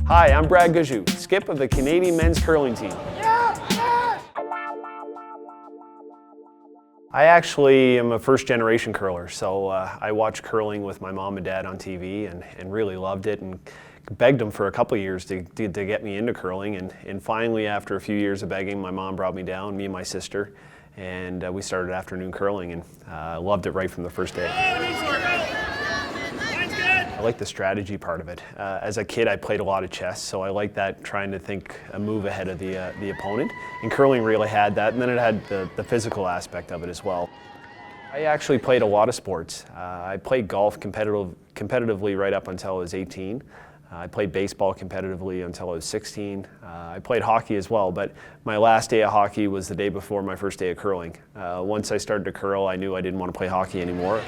Hi, I'm Brad Gushue, skip of the Canadian men's curling team. I actually am a first-generation curler, so I watched curling with my mom and dad on TV and really loved it, and begged them for a couple of years to get me into curling, and finally, after a few years of begging, my mom brought me down, me and my sister, and we started afternoon curling, and loved it right from the first day. I like the strategy part of it. As a kid, I played a lot of chess, so I like that, trying to think a move ahead of the opponent. And curling really had that, and then it had the physical aspect of it as well. I actually played a lot of sports. I played golf competitively right up until I was 18. I played baseball competitively until I was 16. I played hockey as well, but my last day of hockey was the day before my first day of curling. Once I started to curl, I knew I didn't want to play hockey anymore.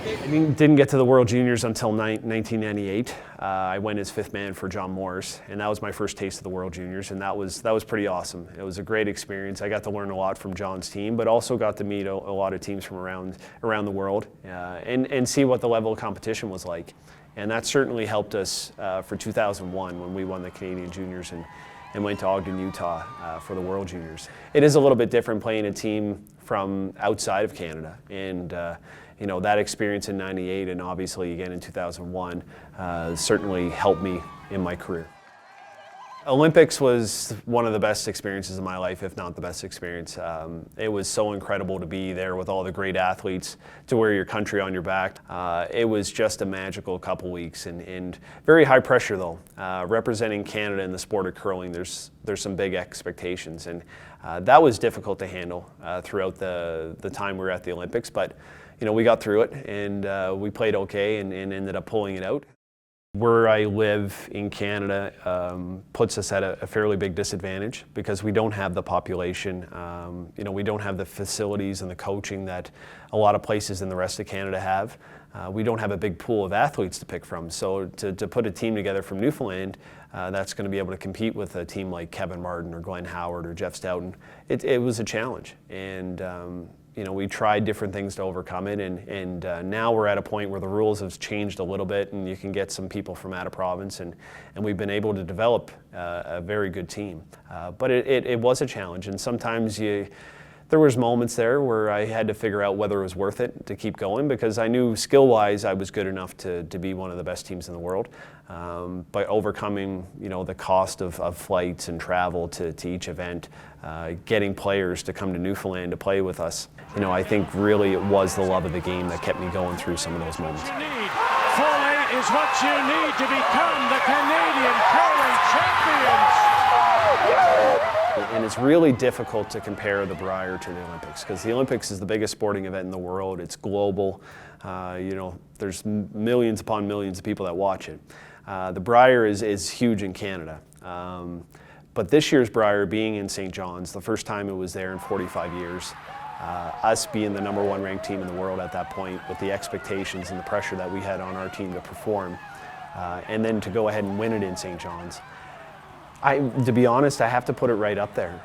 I didn't get to the World Juniors until 1998. I went as fifth man for John Morris, and that was my first taste of the World Juniors, and that was pretty awesome. It was a great experience. I got to learn a lot from John's team, but also got to meet a lot of teams from around the world and see what the level of competition was like. And that certainly helped us for 2001 when we won the Canadian Juniors and went to Ahlgren, Utah for the World Juniors. It is a little bit different playing a team from outside of Canada, and that experience in '98 and obviously again in 2001 certainly helped me in my career. Olympics was one of the best experiences of my life, if not the best experience. It was so incredible to be there with all the great athletes, to wear your country on your back. It was just a magical couple weeks, and very high pressure though. Representing Canada in the sport of curling, there's some big expectations, and that was difficult to handle throughout the time we were at the Olympics, but we got through it, and we played okay and ended up pulling it out. Where I live in Canada puts us at a fairly big disadvantage because we don't have the population, we don't have the facilities and the coaching that a lot of places in the rest of Canada have. We don't have a big pool of athletes to pick from, so to put a team together from Newfoundland that's going to be able to compete with a team like Kevin Martin or Glenn Howard or Jeff Stoughton, it was a challenge. And we tried different things to overcome it, and now we're at a point where the rules have changed a little bit, and you can get some people from out of province, and we've been able to develop a very good team. But it was a challenge, and sometimes there was moments there where I had to figure out whether it was worth it to keep going, because I knew skill-wise I was good enough to be one of the best teams in the world. But overcoming the cost of flights and travel to each event, getting players to come to Newfoundland to play with us, I think really it was the love of the game that kept me going through some of those moments. Fully is what you need to become the Canadian curling champions. And it's really difficult to compare the Brier to the Olympics, because the Olympics is the biggest sporting event in the world. It's global. There's millions upon millions of people that watch it. The Brier is huge in Canada. But this year's Brier being in St. John's, the first time it was there in 45 years, us being the #1 ranked team in the world at that point, with the expectations and the pressure that we had on our team to perform, and then to go ahead and win it in St. John's. To be honest, I have to put it right up there.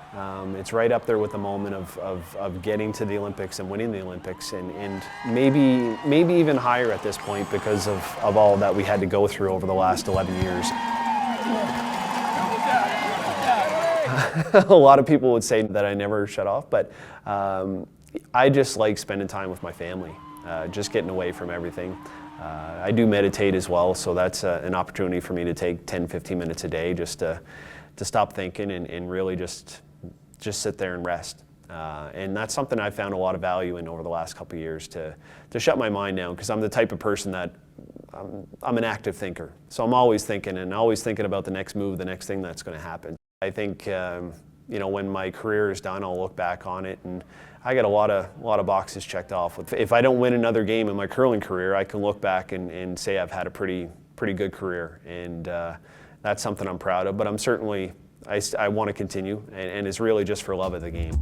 It's right up there with the moment of getting to the Olympics and winning the Olympics, and maybe even higher at this point because of all that we had to go through over the last 11 years. A lot of people would say that I never shut off, but I just like spending time with my family, just getting away from everything. I do meditate as well, so that's an opportunity for me to take 10-15 minutes a day just to stop thinking and really just sit there and rest. And that's something I've found a lot of value in over the last couple of years, to shut my mind down, because I'm the type of person that I'm an active thinker. So I'm always thinking about the next move, the next thing that's going to happen. I think when my career is done, I'll look back on it, and I got a lot of boxes checked off. If I don't win another game in my curling career, I can look back and say I've had a pretty good career, and that's something I'm proud of. But I'm certainly, I want to continue, and it's really just for love of the game.